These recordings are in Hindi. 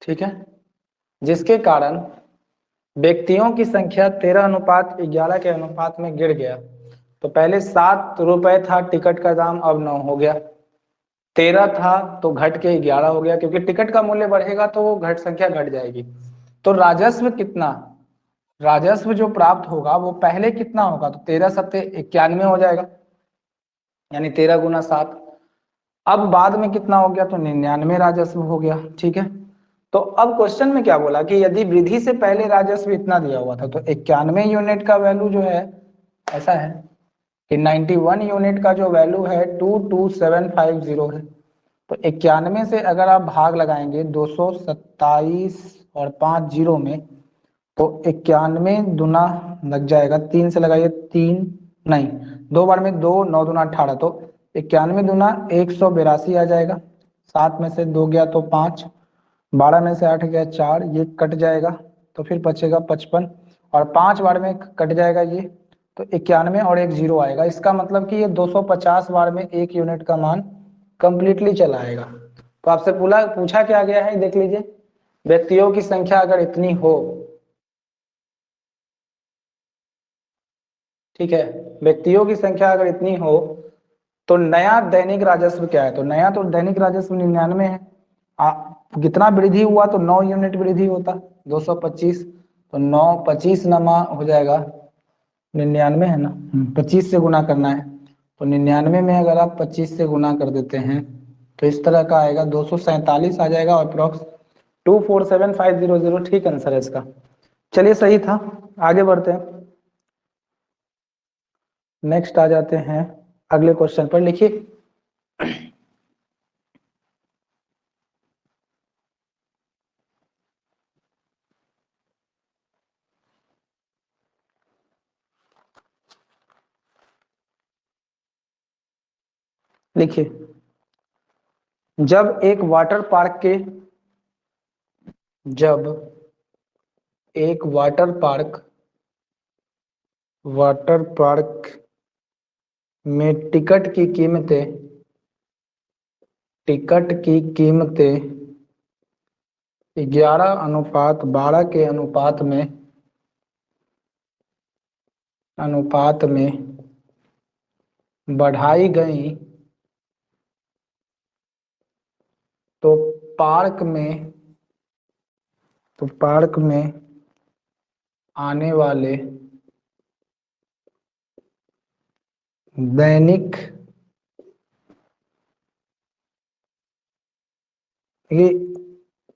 ठीक है, जिसके कारण व्यक्तियों की संख्या 13:11 के अनुपात में गिर गया। तो पहले 7 रुपए था टिकट का दाम, अब 9 हो गया। 13 था तो घट के 11 हो गया, क्योंकि टिकट का मूल्य बढ़ेगा तो वो संख्या घट जाएगी। तो राजस्व कितना, राजस्व जो प्राप्त होगा वो पहले कितना होगा, तो 13 सत्ते 91 हो जाएगा, यानी 13 गुना 7। अब बाद में कितना हो गया, तो 99 राजस्व हो गया। ठीक है, तो अब क्वेश्चन में क्या बोला कि यदि वृद्धि से पहले राजस्व इतना दिया हुआ था, तो 91 यूनिट का वैल्यू जो है ऐसा है कि 91 यूनिट का जो वैल्यू है 22750 है। तो 91 से अगर आप भाग लगाएंगे 227 और 5 जीरो में, तो 91 दुना लग जाएगा, 3 से लगाइए 3, नहीं 2 बार में 2, 9 दुना 18, तो 91 दुना 182 आ जाएगा। 7 में से 2 गया तो 5, 12 में से 8 गया 4, ये कट जाएगा तो फिर बचेगा 55, और 5 बार में कट जाएगा ये, तो 91 और एक जीरो आएगा। इसका मतलब कि ये 250 बार में 1 यूनिट का मान कंप्लीटली चला आएगा। तो आपसे पूछा क्या गया है, देख लीजिए, व्यक्तियों की संख्या अगर इतनी हो, ठीक है, व्यक्तियों की संख्या अगर इतनी हो तो नया दैनिक राजस्व क्या है, तो नया तो दैनिक राजस्व 99 है। कितना वृद्धि हुआ, तो 9 यूनिट वृद्धि होता, 225, तो 9 25 नमा हो जाएगा 99 है ना, 25 से गुना करना है, तो 99 में अगर आप 25 से गुना कर देते हैं तो इस तरह का आएगा 247 आ जाएगा, और अप्रॉक्स 247500 ठीक आंसर है इसका। चलिए सही था, आगे बढ़ते हैं, नेक्स्ट आ जाते हैं अगले क्वेश्चन पर। लिखिए, लिखिए, जब एक वाटर पार्क के जब एक वाटर पार्क में टिकट की कीमतें 11:12 के अनुपात में बढ़ाई गई, तो पार्क में आने वाले दैनिक, ये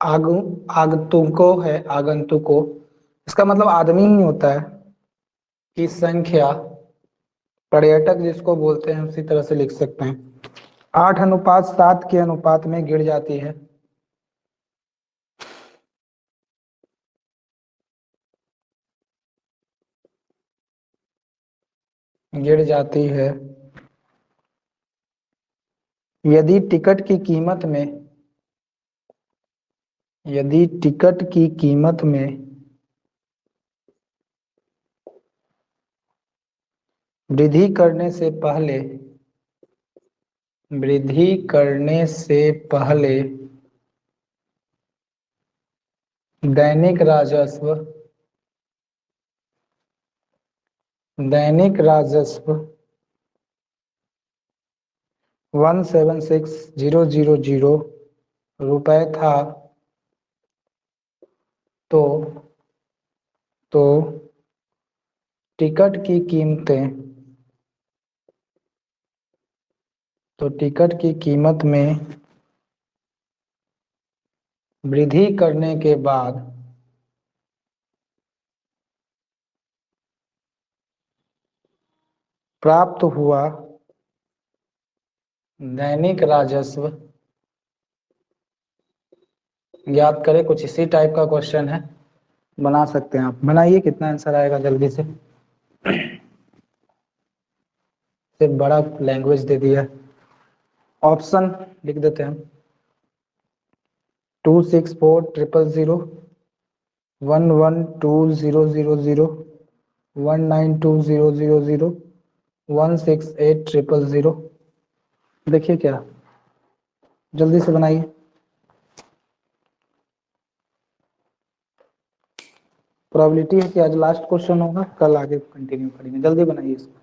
आगंतुकों, इसका मतलब आदमी ही होता है, की संख्या, पर्यटक जिसको बोलते हैं उसी तरह से लिख सकते हैं, 8:7 के अनुपात में गिर जाती है। गिर जाती है यदि टिकट की कीमत में वृद्धि करने से पहले दैनिक राजस्व 176,000 रुपए था, तो टिकट की कीमत में वृद्धि करने के बाद प्राप्त हुआ दैनिक राजस्व, याद करें, कुछ इसी टाइप का क्वेश्चन है, बना सकते हैं आप, बनाइए, कितना आंसर आएगा जल्दी से, सिर्फ बड़ा लैंग्वेज दे दिया। ऑप्शन लिख देते हैं, 264,000, 112,000, 192,000, 168,000। देखिए क्या, जल्दी से बनाइए। प्रोबेबिलिटी है कि आज लास्ट क्वेश्चन होगा, कल आगे कंटिन्यू करेंगे। जल्दी बनाइए इसको।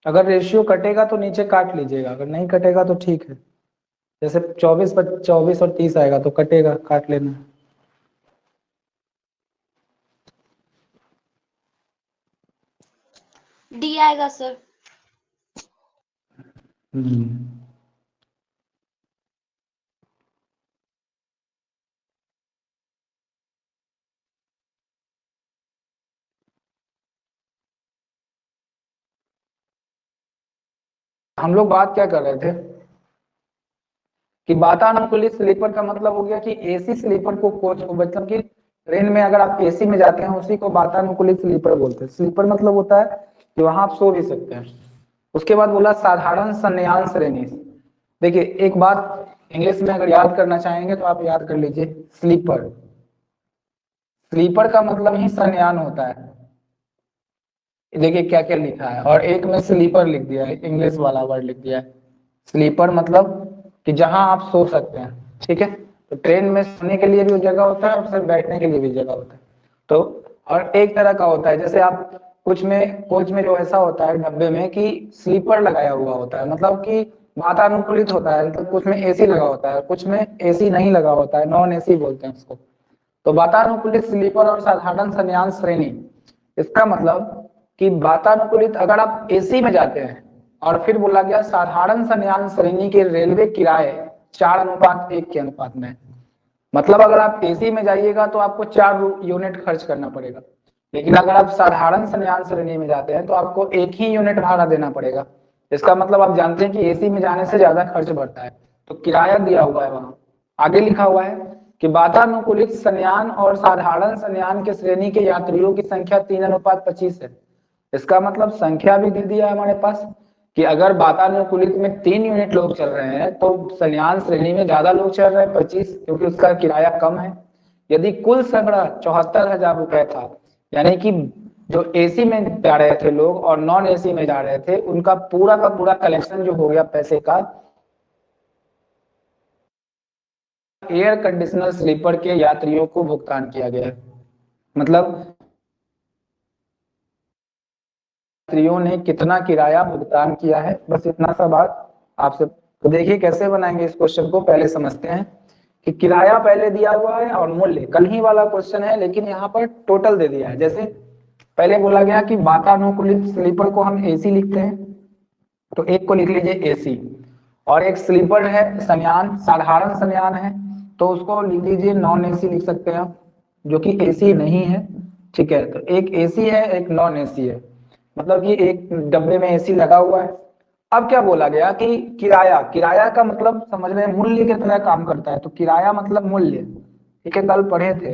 अगर रेशियो कटेगा तो नीचे काट लीजिएगा, अगर नहीं कटेगा तो ठीक है। जैसे 24 और 30 आएगा तो कटेगा, काट लेना। डी आएगा सर। हम लोग बात क्या कर रहे थे कि वातानुकूलित स्लीपर का मतलब हो गया कि एसी स्लीपर को कोच को, मतलब कि ट्रेन में अगर आप एसी में जाते हैं उसी को वातानुकूलित स्लीपर बोलते हैं। स्लीपर मतलब होता है कि वहां आप सो भी सकते हैं। उसके बाद बोला साधारण शयनयान श्रेणी। देखिए एक बात इंग्लिश में अगर याद करना चाहेंगे तो आप याद कर लीजिए, स्लीपर, स्लीपर का मतलब ही शयनयान होता है। देखिए क्या क्या लिखा है, और एक में स्लीपर लिख दिया है, इंग्लिश वाला वर्ड लिख दिया है। स्लीपर मतलब कि जहां आप सो सकते हैं, ठीक है। तो ट्रेन में सोने के लिए भी जगह होता है और सिर्फ बैठने के लिए भी जगह होता है। तो और एक तरह का होता है, जैसे आप कुछ में कोच में जो ऐसा होता है डब्बे में कि स्लीपर लगाया हुआ होता है, मतलब कि वातानुकूलित होता है, तो कुछ में एसी लगा होता है, कुछ में एसी नहीं लगा होता है, नॉन एसी बोलते हैं उसको। तो वातानुकूलित स्लीपर और साधारण शयनयान श्रेणी, इसका मतलब कि वातानुकूलित अगर आप एसी में जाते हैं, और फिर बोला गया साधारण शयनयान श्रेणी के रेलवे किराए 4:1 के अनुपात में। मतलब अगर आप एसी में जाइएगा तो आपको 4 यूनिट खर्च करना पड़ेगा, लेकिन अगर आप साधारण शयनयान श्रेणी में जाते हैं तो आपको एक ही यूनिट भाड़ा देना पड़ेगा। इसका मतलब आप जानते हैं कि एसी में जाने से ज्यादा खर्च बढ़ता है। तो किराया दिया हुआ है वहां, आगे लिखा हुआ है कि वातानुकूलित शयनयान और साधारण शयनयान के श्रेणी के यात्रियों की संख्या 3:25 है। इसका मतलब संख्या भी दे दिया हमारे पास कि अगर वातानुकूलित में 3 यूनिट लोग चल रहे हैं तो शयनयान श्रेणी में ज्यादा लोग चल रहे हैं 25, क्योंकि उसका किराया कम है। यदि कुल संग्रह 74,000 रुपए था, यानी कि जो एसी में जा रहे थे लोग और नॉन एसी में जा रहे थे, उनका पूरा का पूरा कलेक्शन जो हो गया पैसे का, एयर कंडीशनर स्लीपर के यात्रियों को भुगतान किया गया है। मतलब यात्रियों ने कितना किराया भुगतान किया है, बस इतना सा बात आपसे। तो देखिए कैसे बनाएंगे इस क्वेश्चन को, पहले समझते हैं कि किराया पहले दिया हुआ है और मूल्य कल ही वाला क्वेश्चन है, लेकिन यहाँ पर टोटल दे दिया है। जैसे पहले बोला गया कि वातानुकूलित स्लीपर को हम एसी लिखते हैं, तो एक को लिख लीजिए एसी, और एक स्लीपर है शयनयान, साधारण शयनयान है, तो उसको लिख लीजिए नॉन एसी लिख सकते हैं आप, जो कि एसी नहीं है, ठीक है। तो एक एसी है एक नॉन एसी है, मतलब कि एक डब्बे में एसी लगा हुआ है। अब क्या बोला गया कि किराया, किराया का मतलब समझ रहे हैं, मूल्य की तरह काम करता है। तो किराया मतलब मूल्य, ठीक है, कल पढ़े थे,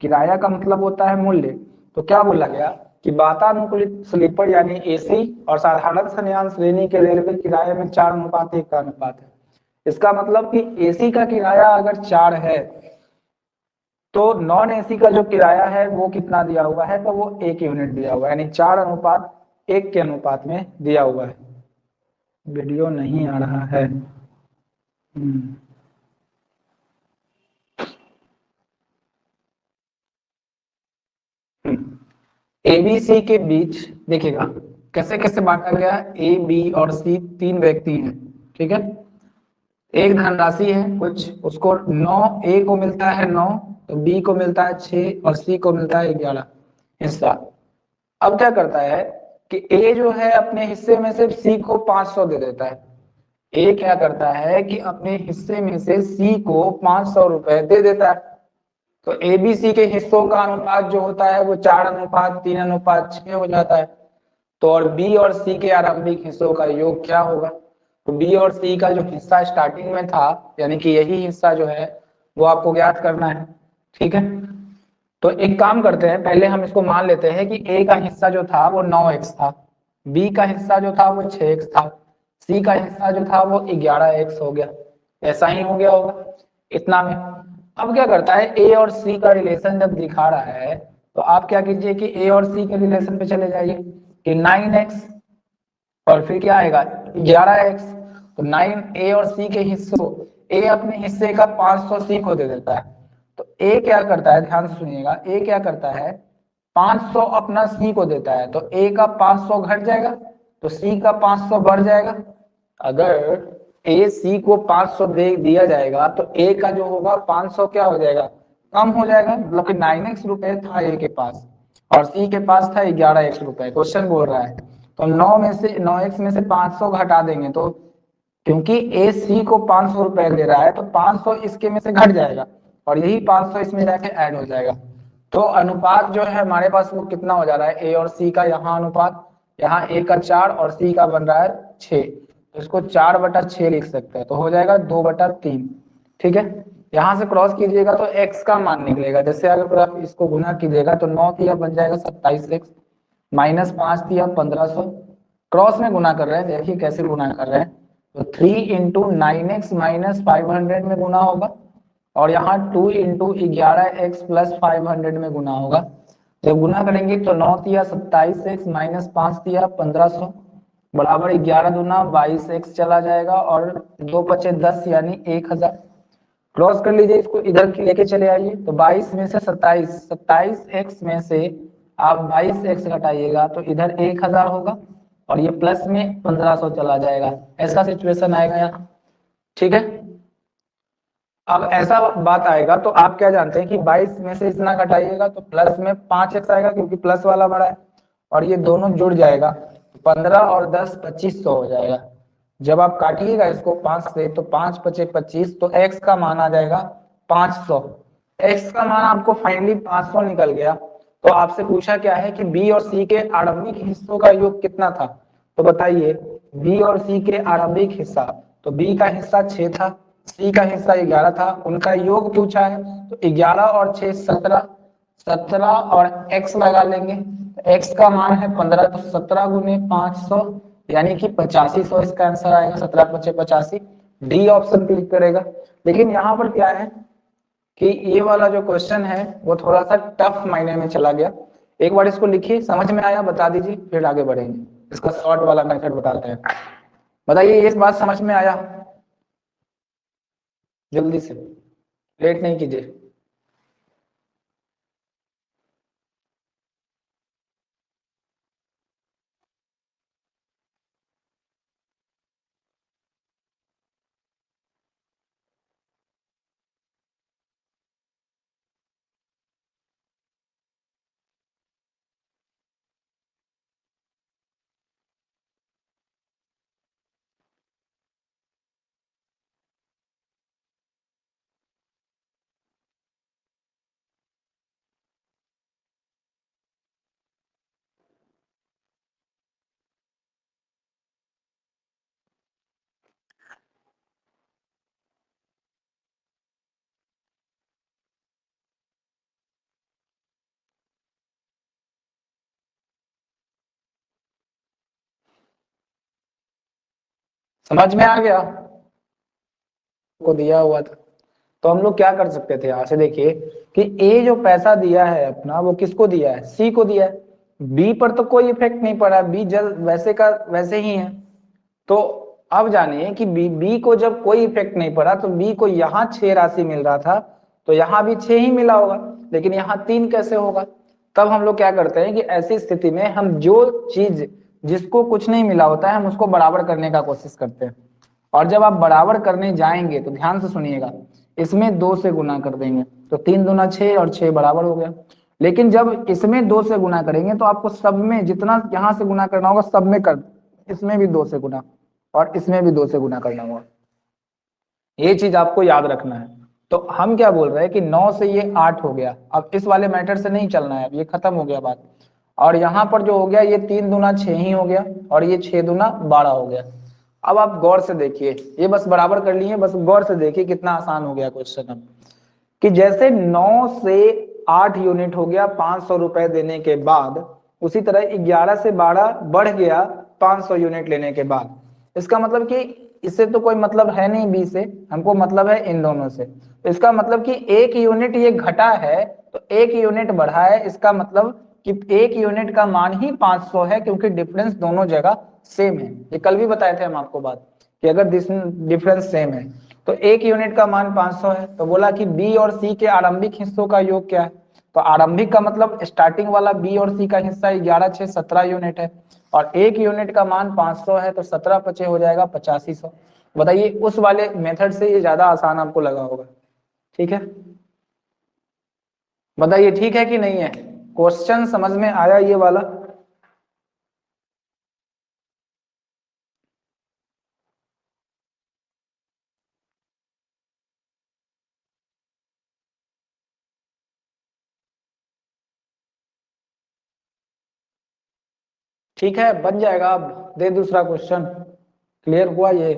किराया का मतलब होता है मूल्य। तो क्या बोला गया कि वातानुकूलित स्लीपर यानी एसी और साधारण शयनयान श्रेणी के रेलवे किराए में 4:1 का अनुपात है। इसका मतलब कि एसी का किराया अगर 4 है तो नॉन एसी का जो किराया है वो कितना दिया हुआ है, तो वो 1 यूनिट दिया हुआ है, यानी 4:1 के अनुपात में दिया हुआ है। वीडियो नहीं आ रहा है। ए बी सी के बीच देखिएगा कैसे कैसे बांटा गया। ए बी और सी 3 व्यक्ति हैं, ठीक है। एक धनराशि है कुछ, उसको 9, ए को मिलता है 9, तो बी को मिलता है 6 और सी को मिलता है 11 हिस्सा। अब क्या करता है कि ए जो है अपने हिस्से में से सी को 500 दे देता है। ए क्या करता है कि अपने हिस्से में से सी को 500 रुपए दे देता है। तो एबीसी के हिस्सों का अनुपात जो होता है वो 4:3:6 हो जाता है। तो और बी और सी के आरंभिक हिस्सों का योग क्या होगा, तो बी और सी का जो हिस्सा स्टार्टिंग में था, यानी कि यही हिस्सा जो है वो आपको ज्ञात करना है, ठीक है। तो एक काम करते हैं, पहले हम इसको मान लेते हैं कि ए का हिस्सा जो था वो 9x था, बी का हिस्सा जो था वो 6x था, सी का हिस्सा जो था वो 11x हो गया, ऐसा ही हो गया होगा इतना में। अब क्या करता है, ए और सी का रिलेशन जब दिखा रहा है तो आप क्या कीजिए कि ए और सी के रिलेशन पे चले जाइए कि 9x और फिर क्या आएगा 11x, तो 9 ए और सी के हिस्सों, ए अपने हिस्से का 500 सी को दे देता है, तो ए क्या करता है, ध्यान से सुनिएगा, ए क्या करता है 500 अपना सी को देता है, तो ए का 500 घट जाएगा तो सी का 500 बढ़ जाएगा। अगर ए सी को 500 दे दिया जाएगा तो ए का जो होगा 500 क्या हो जाएगा, कम हो जाएगा, मतलब कि 9x रुपए था ए के पास और सी के पास था 11x रुपए। क्वेश्चन बोल रहा है तो 9x में से 500 घटा देंगे तो क्योंकि ए सी को 500 रुपए दे रहा है तो 500 इसके में से घट जाएगा और यही 500 इसमें जाके ऐड हो जाएगा। तो अनुपात जो है हमारे पास वो कितना हो जा रहा है, ए और सी का यहाँ अनुपात, यहाँ ए का 4 और सी का बन रहा है 6, तो इसको 4/6 लिख सकते हैं, तो हो जाएगा 2/3। ठीक है, यहाँ से क्रॉस कीजिएगा तो x का मान निकलेगा, जैसे अगर आप इसको गुना कीजिएगा तो 9 तिया बन जाएगा 27x, माइनस 5 तिया 1500, क्रॉस में गुना कर रहे हैं, देखिए कैसे गुना कर रहे हैं, तो 3 इंटू 9x माइनस 500 में गुना होगा और यहाँ 2 इंटू 11x प्लस 500 में गुना होगा। जब गुना करेंगे तो 9 तिया 27x माइनस 5 तिया 1500 बराबर 11 दूना 22x चला जाएगा और 2 पचे 10 यानी 1000। क्रॉस कर लीजिए, इसको इधर लेके चले आइए, तो 22 में से 27x में से आप 22x घटाइएगा तो इधर 1000 होगा और ये प्लस में 1500 चला जाएगा, ऐसा सिचुएशन आएगा यहाँ। ठीक है, अब ऐसा बात आएगा तो आप क्या जानते हैं कि 22 में से इतना घटाइएगा तो प्लस में 5x आएगा क्योंकि प्लस वाला बड़ा है और ये दोनों जुड़ जाएगा, 15 और 10 2500 हो जाएगा। जब आप काटिएगा इसको 5 से तो 5 पचे 25, तो x का मान आ जाएगा 500। x का मान आपको फाइनली 500 निकल गया, तो आपसे पूछा क्या है कि b और c के आरंभिक हिस्सों का योग कितना था, तो बताइए b और c के आरंभिक हिस्सा, तो b का हिस्सा 6 था, c का हिस्सा 11 था, उनका योग पूछा है तो 11 और 6 17, 17 और x लगा लेंगे, x का मान है 15, तो 17 गुने 500 यानी कि 8500 इसका आंसर आएगा, 17 पचे 85, डी ऑप्शन क्लिक करेगा। लेकिन यहाँ पर क्या है कि ये वाला जो क्वेश्चन है वो थोड़ा सा टफ मायने में चला गया, एक बार इसको लिखिए, समझ में आया बता दीजिए फिर आगे बढ़ेंगे, इसका शॉर्ट वाला मेथड बताते हैं। बताइए ये बात समझ में आया, जल्दी से, लेट नहीं कीजिए। समझ में आ गया, को दिया हुआ था, तो हम लोग क्या कर सकते थे, यहाँ से देखिए कि ए जो पैसा दिया है अपना वो किसको दिया है, सी को दिया है, बी पर तो कोई इफेक्ट नहीं पड़ा, बी जल वैसे का वैसे ही है। तो अब जानिए कि बी को जब कोई इफेक्ट नहीं पड़ा तो बी को यहाँ 6 राशि मिल रहा था तो यहाँ भी 6 ही मिला होगा, लेकिन यहाँ 3 कैसे होगा। तब हम लोग क्या करते हैं कि ऐसी स्थिति में हम जो चीज जिसको कुछ नहीं मिला होता है हम उसको बराबर करने का कोशिश करते हैं, और जब आप बराबर करने जाएंगे तो ध्यान से सुनिएगा, इसमें 2 से गुना कर देंगे तो 3 दूना 6 और 6 बराबर हो गया। लेकिन जब इसमें 2 से गुना करेंगे तो आपको सब में जितना यहाँ से गुना करना होगा सब में कर, इसमें भी 2 से गुना और इसमें भी 2 से गुना करना होगा, ये चीज आपको याद रखना है। तो हम क्या बोल रहे हैं कि 9 से ये 8 हो गया, अब इस वाले मैटर से नहीं चलना है, अब ये खत्म हो गया बात। और यहाँ पर जो हो गया ये 3 दूना 6 ही हो गया और ये 6 दूना 12 हो गया। अब आप गौर से देखिए, ये बस बराबर कर लिए, बस गौर से देखिए कितना आसान हो गया क्वेश्चन। अब कि जैसे 9 से 8 यूनिट हो गया 500 रुपए देने के बाद, उसी तरह 11 से 12 बढ़ गया 500 यूनिट लेने के बाद। इसका मतलब कि इससे तो कोई मतलब है नहीं बी से, हमको मतलब है इन दोनों से। तो इसका मतलब कि 1 यूनिट ये घटा है तो 1 यूनिट बढ़ा है, इसका मतलब कि 1 यूनिट का मान ही 500 है, क्योंकि डिफरेंस दोनों जगह सेम है। ये कल भी बताए थे हम आपको बात कि अगर डिफरेंस सेम है तो 1 यूनिट का मान 500 है। तो बोला कि बी और सी के आरंभिक हिस्सों का योग क्या है, तो आरंभिक का मतलब स्टार्टिंग वाला बी और सी का हिस्सा 11 6 17 यूनिट है, और 1 यूनिट का मान 500 है, तो 17 पचे हो जाएगा 8500। बताइए उस वाले मेथड से ये ज्यादा आसान आपको लगा होगा। ठीक है, बताइए ठीक है कि नहीं है, क्वेश्चन समझ में आया ये वाला? ठीक है, बन जाएगा। अब दे दूसरा क्वेश्चन, क्लियर हुआ ये?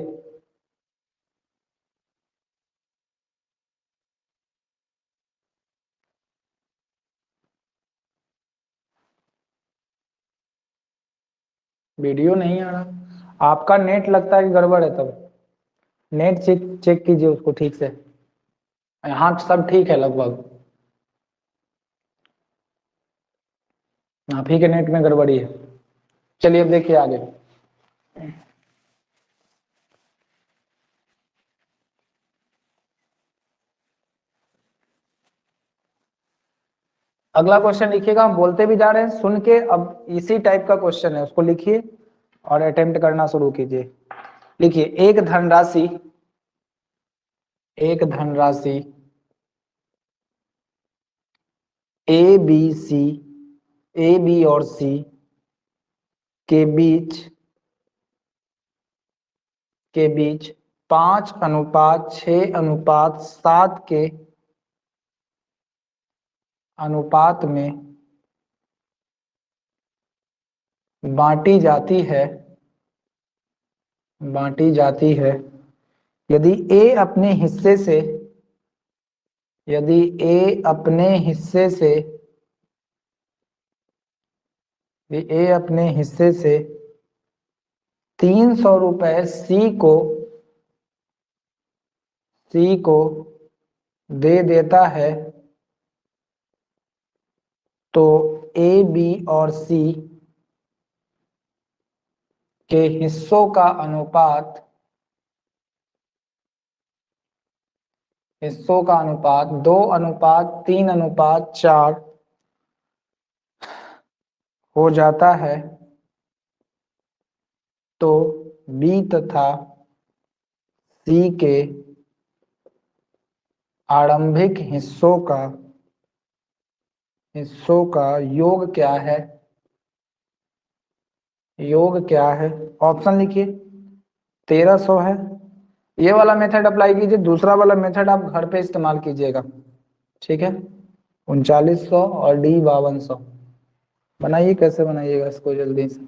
वीडियो नहीं आ रहा आपका, नेट लगता है कि गड़बड़ है तब। नेट चेक चेक कीजिए उसको ठीक से। हाँ सब ठीक है लगभग, आप ही के नेट में गड़बड़ी है। चलिए अब देखिए आगे। अगला क्वेश्चन लिखिएगा, हम बोलते भी जा रहे हैं सुन के। अब इसी टाइप का क्वेश्चन है, उसको लिखिए और अटेम्प्ट करना शुरू कीजिए। लिखिए, एक धनराशि A B C, A B और सी के बीच 5:6:7 के अनुपात में बांटी जाती है। यदि ए अपने हिस्से से यदि ए अपने हिस्से से यदि ए अपने हिस्से से 300 रुपए सी को दे देता है, तो ए बी और सी के हिस्सों का अनुपात 2:3:4 हो जाता है, तो बी तथा सी के आरंभिक हिस्सों का योग क्या है? ऑप्शन लिखिए। 1300 है, ये वाला मेथड अप्लाई कीजिए, दूसरा वाला मेथड आप घर पे इस्तेमाल कीजिएगा। ठीक है, 3900 और डी 5200। बनाइए, कैसे बनाइएगा इसको जल्दी से।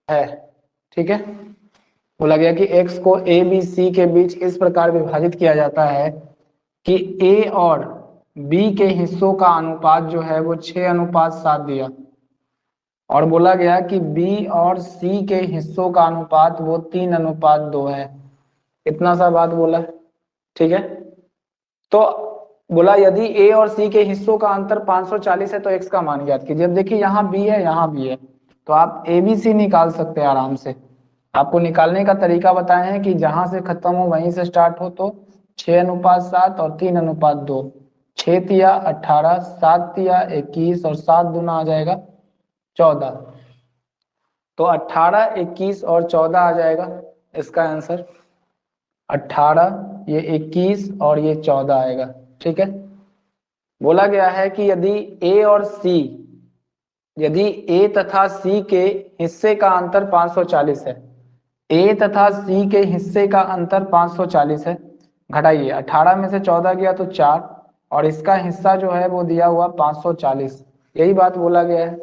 है। ठीक है, बोला गया कि x को a b c के बीच इस प्रकार विभाजित किया जाता है कि a और b के हिस्सों का अनुपात जो है वो 6:7 दिया, और बोला गया कि b और c के हिस्सों का अनुपात वो 3:2 है। इतना सा बात बोला है। ठीक है, तो बोला यदि a और c के हिस्सों का अंतर 540 है तो x का मान ज्ञात कीजिए। अब देखिए यहाँ b है, यहाँ b है, तो आप a b c निकाल सकते हैं आराम से। आपको निकालने का तरीका बताए हैं कि जहां से खत्म हो वहीं से स्टार्ट हो, तो 6:7 और 3:2, 6 तिया 18, 7 तिया 21 और 7 दूना आ जाएगा 14। तो 18, 21 और 14 आ जाएगा इसका आंसर। 18, ये 21 और ये 14 आएगा। ठीक है, बोला गया है कि यदि a तथा c के हिस्से का अंतर 540 है, a तथा c के हिस्से का अंतर 540 है, घटाइए 18 में से 14 गया तो 4, और इसका हिस्सा जो है वो दिया हुआ 540, यही बात बोला गया है।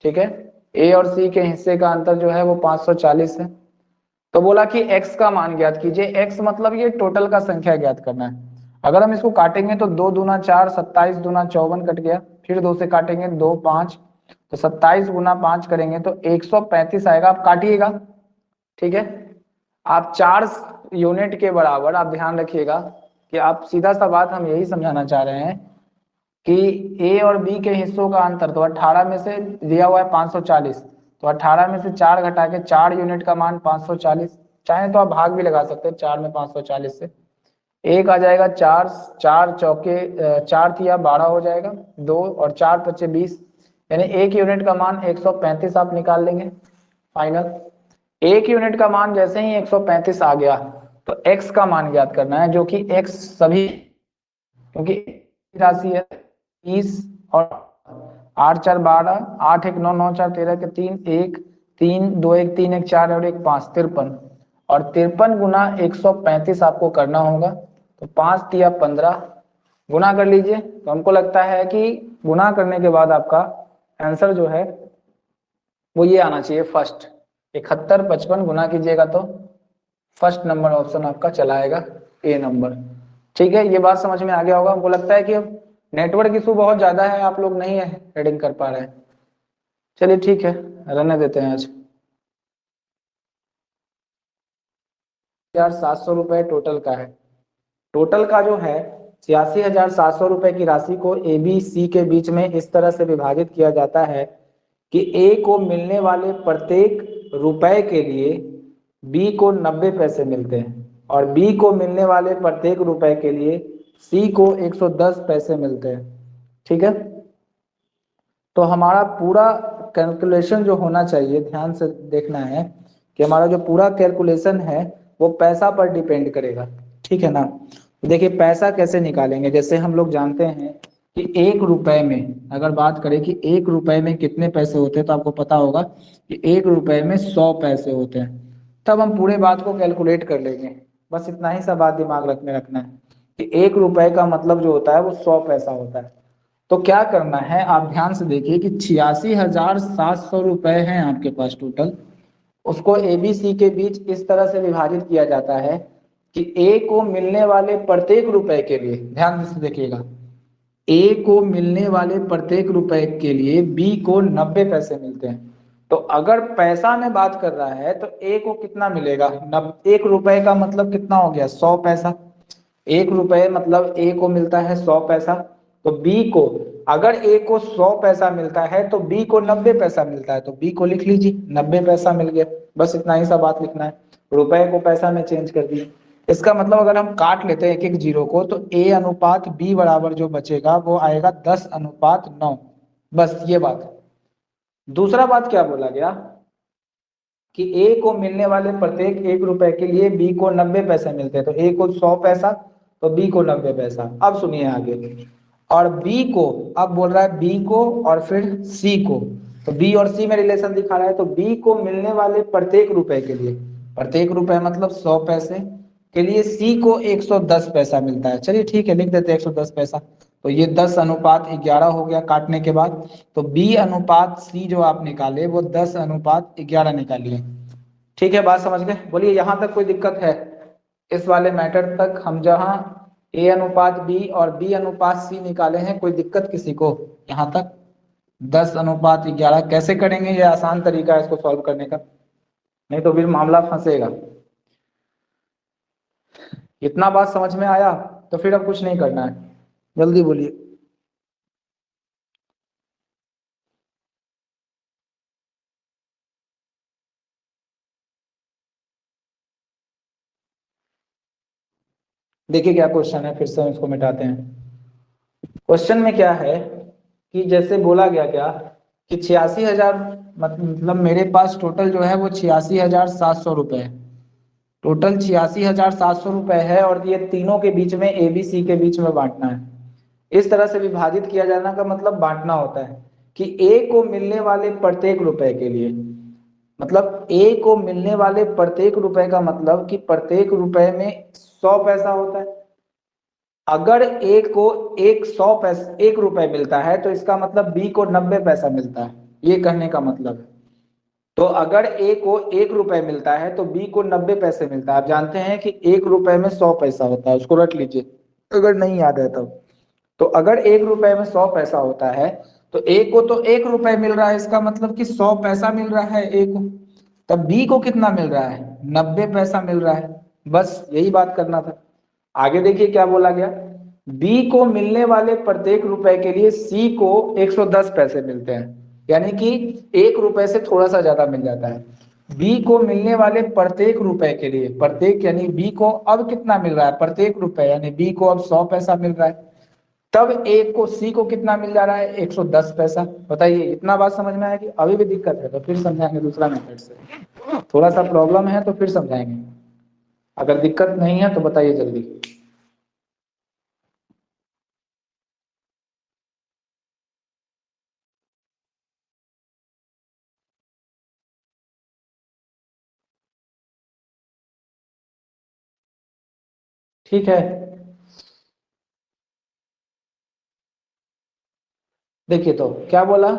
ठीक है, a और c के हिस्से का अंतर जो है वो 540 है। तो बोला कि x का मान ज्ञात कीजिए। x मतलब ये टोटल का संख्या ज्ञात करना है। अगर हम इसको काटेंगे तो 2 दूना 4, 27 दूना 54 कट गया, फिर 2 से काटेंगे 2 5, तो 27 गुना 5 करेंगे तो 135 आएगा। आप काटिएगा। ठीक है, आप 4 यूनिट के बराबर, आप ध्यान रखिएगा कि आप सीधा सा बात हम यही समझाना चाह रहे हैं कि a और b के हिस्सों का अंतर, तो 18 में से दिया हुआ है 540, तो 18 में से 4 घटा के 4 यूनिट का मान 540, चाहे तो आप भाग भी लगा सकते हैं 4 में 540 से। एक आ जाएगा 4, 4 चौके 4 तिया 12 हो जाएगा, 2 और 4 पचे 20, यानी 1 यूनिट का मान 135 आप निकाल लेंगे फाइनल। 1 यूनिट का मान जैसे ही 135 आ गया तो x का मान ज्ञात करना है, जो कि x सभी, क्योंकि राशि है 30 और 8 4 12, 8 1 9, 9 4 13 के 3, 1 3 2 1 3 1 4 और 1 5, 53, और 53 गुना 135 आपको करना होगा। तो 5 तिया 15 गुना कर लीजिए। तो हमको लगता है कि गुना करने के बाद आपका आंसर जो है वो ये आना चाहिए फर्स्ट। 71 55 गुना कीजिएगा तो फर्स्ट नंबर ऑप्शन आपका चला आएगा, ए नंबर। ठीक है, ये बात समझ में आ गया होगा। हमको लगता है कि अब नेटवर्क इशू बहुत ज्यादा है, आप लोग नहीं है रीडिंग कर पा रहे हैं। चलिए ठीक है, रहने देते हैं आज। 700 रुपए टोटल का है। टोटल का जो है 86,700 रुपए की राशि को ए बी सी के बीच में इस तरह से विभाजित किया जाता है कि ए को मिलने वाले प्रत्येक रुपए के लिए बी को 90 पैसे मिलते हैं, और बी को मिलने वाले प्रत्येक रुपए के लिए सी को 110 पैसे मिलते हैं। ठीक है, तो हमारा पूरा कैलकुलेशन जो होना चाहिए, ध्यान से देखना है कि हमारा जो पूरा कैलकुलेशन है वो पैसा पर डिपेंड करेगा। ठीक है ना, तो देखिए पैसा कैसे निकालेंगे। जैसे हम लोग जानते हैं कि 1 रुपए में अगर बात करें कि 1 रुपए में कितने पैसे होते हैं, तो आपको पता होगा कि 1 रुपए में 100 पैसे होते हैं। तब हम पूरे बात को कैलकुलेट कर लेंगे। बस इतना ही सा बात दिमाग में रखना है कि 1 रुपए का मतलब जो होता है वो 100 पैसा होता है। तो क्या करना है, आप ध्यान से देखिए कि 86,700 रुपए हैं आपके पास टोटल। उसको एबीसी के बीच इस तरह से विभाजित किया जाता है कि ए को मिलने वाले प्रत्येक रुपए के लिए, ध्यान से देखिएगा, ए को मिलने वाले प्रत्येक रुपए के लिए बी को 90 पैसे मिलते हैं। तो अगर पैसा में बात कर रहा है तो ए को कितना मिलेगा, 1 रुपए का मतलब कितना हो गया, 100 पैसा। 1 रुपए मतलब ए को मिलता है 100 पैसा। तो बी को, अगर ए को 100 पैसा मिलता है तो बी को 90 पैसा मिलता है, तो बी को लिख लीजिए 90 पैसा मिल गया। बस इतना ही सा बात लिखना है, रुपए को पैसा में चेंज कर दिए। इसका मतलब अगर हम काट लेते हैं एक एक जीरो को, तो ए अनुपात बी बराबर जो बचेगा वो आएगा 10:9। बस ये बात। दूसरा बात क्या बोला गया कि ए को मिलने वाले प्रत्येक 1 रुपए के लिए बी को 90 पैसे मिलते हैं। तो ए को 100 पैसा, तो बी को 90 पैसा। अब सुनिए आगे, और बी को, अब बोल रहा है बी को और फिर सी को, तो बी और सी में रिलेशन दिखा रहा है। तो बी को मिलने वाले प्रत्येक रुपए के लिए, प्रत्येक रुपए मतलब 100 पैसे के लिए सी को 110 पैसा मिलता है। चलिए ठीक है, लिख देते हैं 110 पैसा। तो ये 10:11 हो गया काटने के बाद। तो B अनुपात C जो आप निकाले वो 10:11 निकालिए। ठीक है, बात समझ गए? बोलिए यहां तक कोई दिक्कत है? इस वाले मैटर तक हम जहां A अनुपात B और B अनुपात C निकाले हैं, कोई दिक्कत किसी को यहां तक? 10:11 कैसे करेंगे? ये आसान तरीका है इसको सॉल्व करने का, नहीं तो फिर मामला फंसेगा। इतना बात समझ में आया? तो फिर अब कुछ नहीं करना है, जल्दी बोलिए। देखिए क्या क्वेश्चन है, फिर से हम इसको मिटाते हैं। क्वेश्चन में क्या है कि जैसे बोला गया क्या कि 86,000, मतलब मेरे पास टोटल जो है वो 86,700 रुपए है। टोटल 86,700 रुपए है और ये तीनों के बीच में ए बी सी के बीच में बांटना है। इस तरह से विभाजित किया जाना का मतलब बांटना होता है कि ए को मिलने वाले प्रत्येक रुपए के लिए, मतलब ए को मिलने वाले प्रत्येक रुपए का मतलब कि प्रत्येक रुपए में 100 पैसा होता है। अगर ए को 1 रुपए मिलता है तो इसका मतलब बी को 90 पैसा मिलता है, ये कहने का मतलब है। तो अगर ए को 1 रुपए मिलता है तो बी को 90 पैसे मिलता है। आप जानते हैं कि 1 रुपए में 100 पैसा होता है, उसको रख लीजिए अगर नहीं याद है तब। तो अगर 1 रुपए में 100 पैसा होता है तो ए को तो 1 रुपए मिल रहा है, इसका मतलब कि 100 पैसा मिल रहा है ए को। तब बी को कितना मिल रहा है? 90 पैसा मिल रहा है। बस यही बात करना था। आगे देखिए क्या बोला गया, बी को मिलने वाले प्रत्येक रुपए के लिए सी को 110 पैसे मिलते हैं, यानी कि 1 रुपए से थोड़ा सा ज्यादा मिल जाता है। बी को मिलने वाले प्रत्येक रुपए के लिए, प्रत्येक यानी बी को अब कितना मिल रहा है? प्रत्येक रुपए यानी बी को अब 100 पैसा मिल रहा है। तब ए को सी को कितना मिल जा रहा है? 110 पैसा। बताइए इतना बात समझ में आया कि अभी भी दिक्कत है? तो फिर समझाएंगे दूसरा मेथड से। थोड़ा सा प्रॉब्लम है तो फिर समझाएंगे, अगर दिक्कत नहीं है तो बताइए जल्दी। ठीक है, देखिए तो क्या बोला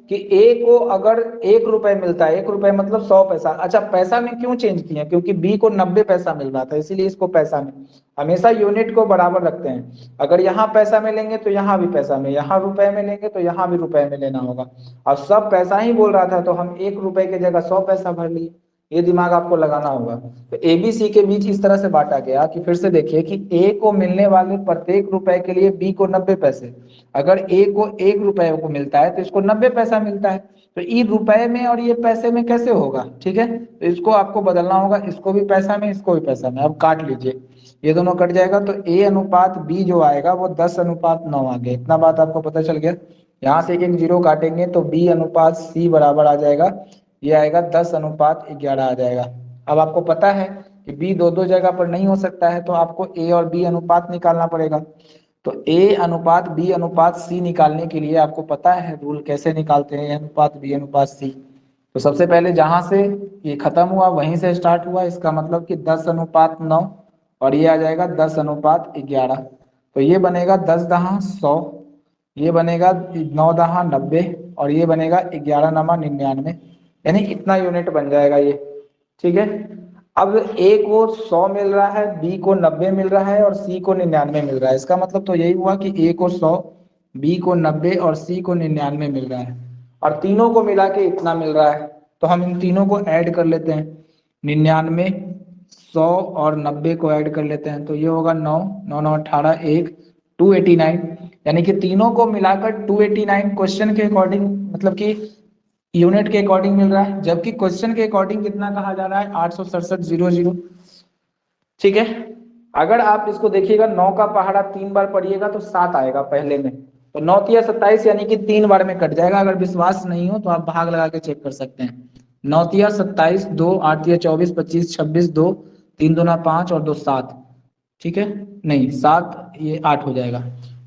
कि ए को अगर 1 रुपए मिलता है, 1 रुपए मतलब 100 पैसा। अच्छा, पैसा में क्यों चेंज किया? क्योंकि बी को 90 पैसा मिल रहा था, इसीलिए इसको पैसा में। हमेशा यूनिट को बराबर रखते हैं। अगर यहाँ पैसा में लेंगे तो यहाँ भी पैसा में, यहाँ रुपए में लेंगे तो यहाँ भी रुपए में लेना होगा। अब सब पैसा ही बोल रहा था तो हम 1 रुपए की जगह 100 पैसा भर लिए। ये दिमाग आपको लगाना होगा। तो ए बी सी के बीच इस तरह से बांटा गया कि फिर से देखिए कि ए को मिलने वाले प्रत्येक रुपए के लिए बी को 90 पैसे। अगर ए को 1 रुपए को मिलता है तो इसको 90 पैसा मिलता है। तो ये रुपए में और ये पैसे में कैसे होगा? ठीक है, तो इसको आपको बदलना होगा, इसको भी पैसा में, इसको भी पैसा में। अब काट लीजिए, ये दोनों कट जाएगा तो ए अनुपात बी जो आएगा वो 10:9 आ गया। इतना बात आपको पता चल गया? यहाँ से एक एक जीरो काटेंगे तो बी अनुपात सी बराबर आ जाएगा, ये आएगा 10:11 आ जाएगा। अब आपको पता है कि बी दो दो जगह पर नहीं हो सकता है, तो आपको ए और बी अनुपात निकालना पड़ेगा। तो ए अनुपात बी अनुपात सी निकालने के लिए आपको पता है रूल कैसे निकालते हैं, ए अनुपात बी अनुपात सी। तो सबसे पहले जहां से ये खत्म हुआ वहीं से स्टार्ट हुआ, इसका मतलब कि 10:9 और ये आ जाएगा 10:11। तो ये बनेगा 10 दहा 100, ये बनेगा 9 दहा 90 और ये बनेगा 11 नमा 99, यानी इतना यूनिट बन जाएगा ये। ठीक है, अब ए को 100 मिल रहा है, बी को 90 मिल रहा है और सी को 99 मिल रहा है। इसका मतलब तो यही हुआ कि ए को 100, बी को 90 और सी को 99 मिल रहा है, और तीनों को मिला के इतना मिल रहा है। तो हम इन तीनों को ऐड कर लेते हैं, 99, 100 और 90 को ऐड कर लेते हैं। तो ये होगा 9, 9 9 18, 1 289, यानी कि तीनों को मिलाकर 289 क्वेश्चन के अकॉर्डिंग, मतलब कि यूनिट के अकॉर्डिंग मिल रहा है। जबकि क्वेश्चन के अकॉर्डिंग कितना कहा जा रहा है? 867,000। ठीक है, अगर आप इसको देखिएगा 9 का पहाड़ा 3 बार पढ़िएगा तो 7 आएगा पहले में। तो 9 तिया 27 यानी कि 3 बार में कट जाएगा। अगर विश्वास नहीं हो तो आप भाग लगा के चेक कर सकते हैं। 9 तिया 27, 2 8 तिया 24, 25, 26, 2 3 दूना 5 और 2 7। ठीक है, नहीं 7, ये 8 हो जाएगा।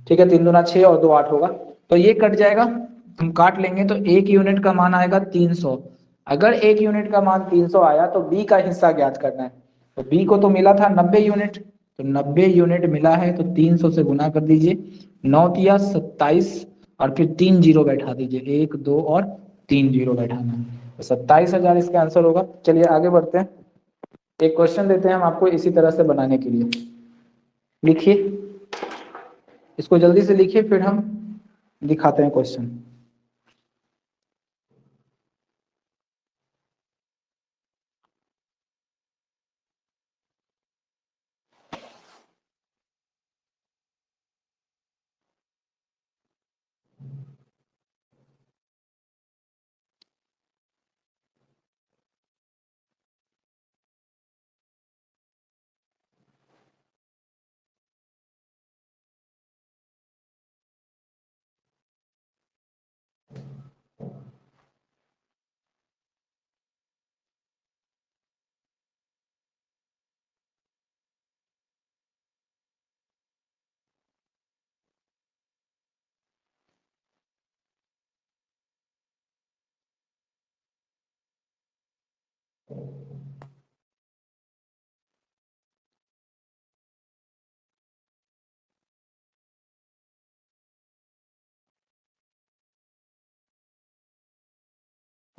ठीक है, 3 दूना 6 और 2 8 होगा। तो ये कट जाएगा, हम काट लेंगे तो एक यूनिट का मान आएगा 300। अगर एक यूनिट का मान 300 आया तो बी का हिस्सा ज्ञात करना है। तो बी को तो मिला था 90 यूनिट, तो 90 यूनिट मिला है तो 300 से गुना कर दीजिए, 9 तिया 27 और फिर 3 जीरो बैठा दीजिए, 1 2 और 3 जीरो बैठाना है, तो 27,000 इसका आंसर होगा। चलिए आगे बढ़ते हैं, एक क्वेश्चन देते हैं हम आपको इसी तरह से बनाने के लिए। लिखिए, इसको जल्दी से लिखिए फिर हम दिखाते हैं क्वेश्चन।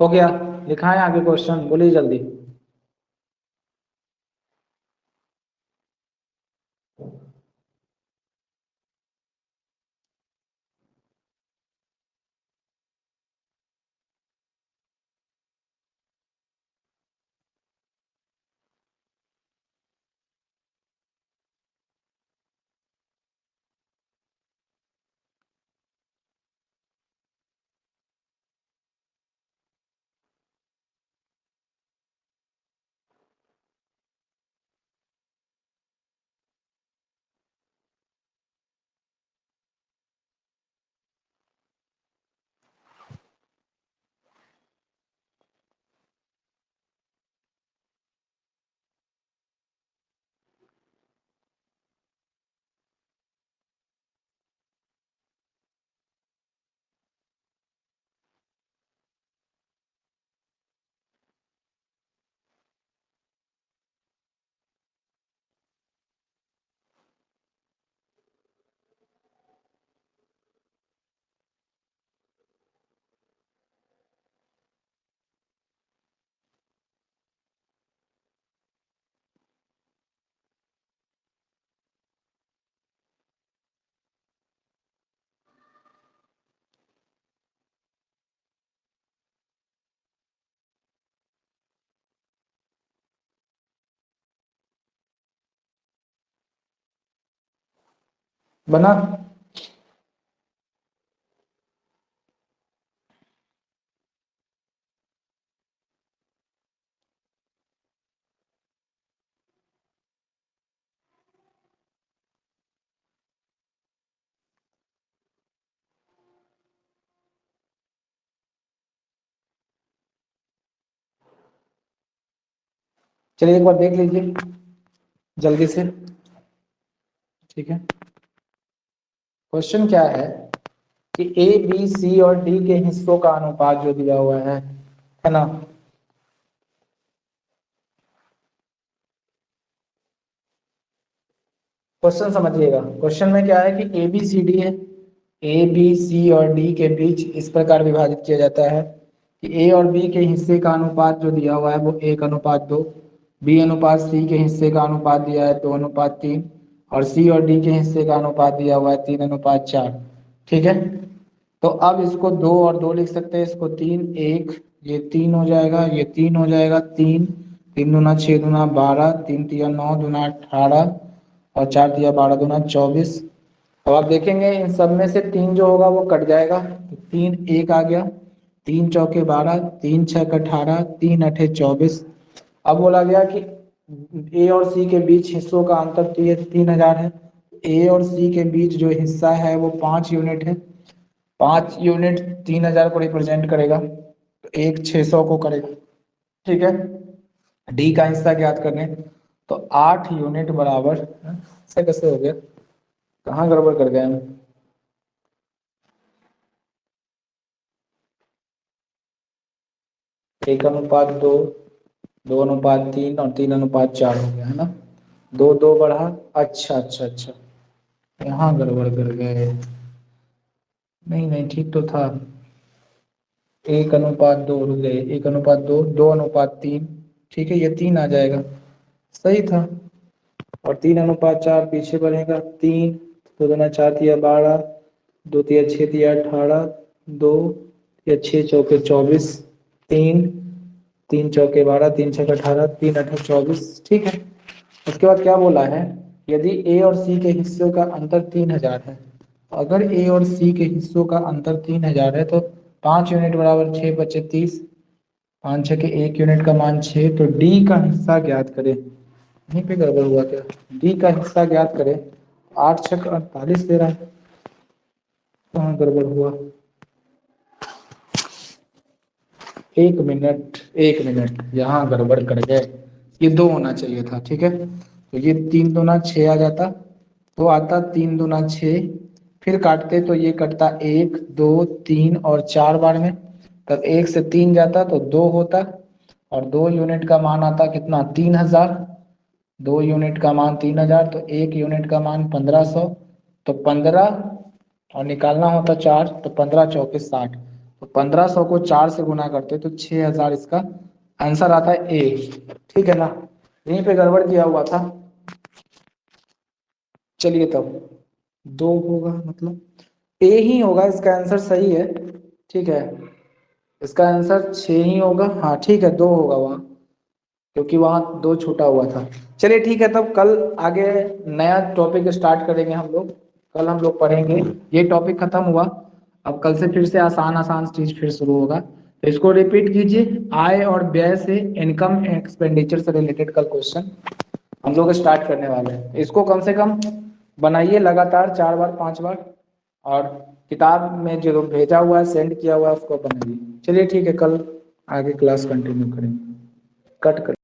हो गया, लिखाएं आगे क्वेश्चन, बोलिए जल्दी। बना? चलिए एक बार देख लीजिए जल्दी से, ठीक है। क्वेश्चन क्या है कि ए बी सी और डी के हिस्सों का अनुपात जो दिया हुआ है ना। क्वेश्चन समझिएगा, क्वेश्चन में क्या है कि ए बी सी डी है, ए बी सी और डी के बीच इस प्रकार विभाजित किया जाता है कि ए और बी के हिस्से का अनुपात जो दिया हुआ है वो 1:2, बी अनुपात सी के हिस्से का अनुपात दिया है 2:3, और सी और डी के हिस्से का अनुपात दिया हुआ है 3:4, ठीक है। तो अब इसको 2 और 2 लिख सकते हैं, इसको 3 1, ये 3 हो जाएगा, ये 3 हो जाएगा, 3 3 दूना 6 दूना 12, 3 तिया 9 दूना 18 और 4 तिया 12 दूना 24। अब आप देखेंगे इन सब में से 3 जो होगा वो कट जाएगा, तो 3 1 आ गया, 3 चौके 12, 3 छक 18, 3 अठे 24। अब बोला गया कि ए और सी के बीच हिस्सों का अंतर तो ये 3000 है, ए और सी के बीच जो हिस्सा है वो 5 यूनिट है, 5 यूनिट 3000 को रिप्रेजेंट करेगा, तो एक 600 को करेगा, ठीक है। डी का हिस्सा ज्ञात करने, तो 8 यूनिट बराबर, ऐसे कैसे हो गया, कहाँ गड़बड़ कर गए हम। 1:2, 2:3 और 3:4 हो गया है ना। दो दो बढ़ा, अच्छा अच्छा अच्छा, यहाँ गड़बड़ कर गए। नहीं नहीं ठीक तो था, 1:2, रुक गए, 1:2, 2:3, ठीक है ये 3 आ जाएगा, सही था। और 3:4 पीछे बढ़ेगा, 3, 2×4 = 12, 2×3 = 6, 18, 2 या 6×4 = 24, 3, 3×4 = 12, 3×6 = 18, 3×8 = 24, ठीक है। उसके बाद क्या बोला है, यदि ए और सी के हिस्सों का अंतर 3000 है, अगर ए और सी के हिस्सों का अंतर 3000 है तो 5 यूनिट बराबर 6 बचे 30, 5 6 के 1 यूनिट का मान 6, तो डी का हिस्सा ज्ञात करें। यहीं पे गड़बड़ हुआ क्या, डी का हिस्सा ज्ञात करें, 8 6 48 दे रहा है, कहाँ गड़बड़ हुआ, 1 मिनट 1 मिनट, यहाँ गड़बड़ कर गए, ये 2 होना चाहिए था, ठीक है। तो ये 3×2 = 6 आ जाता, तो आता 3×2 = 6, फिर काटते तो ये कटता 1 2 3 और 4 बार में, तब 1 से 3 जाता तो 2 होता, और 2 यूनिट का मान आता कितना, 3000, 2 यूनिट का मान 3000, तो 1 यूनिट का मान 1500, तो 15, और निकालना होता 4, तो 15×4 = 60, तो 1500 को 4 से गुना करते तो 6000 इसका आंसर आता है ए, ठीक है ना, यहीं पे गड़बड़ किया हुआ था। चलिए तब 2 होगा, मतलब ए ही होगा इसका आंसर, सही है, ठीक है, इसका आंसर 6 ही होगा, हाँ ठीक है 2 होगा वहाँ, क्योंकि वहाँ 2 छूटा हुआ था। चलिए ठीक है, तब कल आगे नया टॉपिक स्टार्ट करेंगे हम लोग, कल हम लोग पढ़ेंगे, ये टॉपिक खत्म हुआ, अब कल से फिर से आसान आसान चीज फिर शुरू होगा, तो इसको रिपीट कीजिए, आय और व्यय से, इनकम एक्सपेंडिचर से रिलेटेड कल क्वेश्चन हम लोग स्टार्ट करने वाले हैं, इसको कम से कम बनाइए लगातार 4 बार 5 बार, और किताब में जो भेजा हुआ है सेंड किया हुआ है उसको बनाइए। चलिए ठीक है, कल आगे क्लास कंटिन्यू करेंगे, कट कर।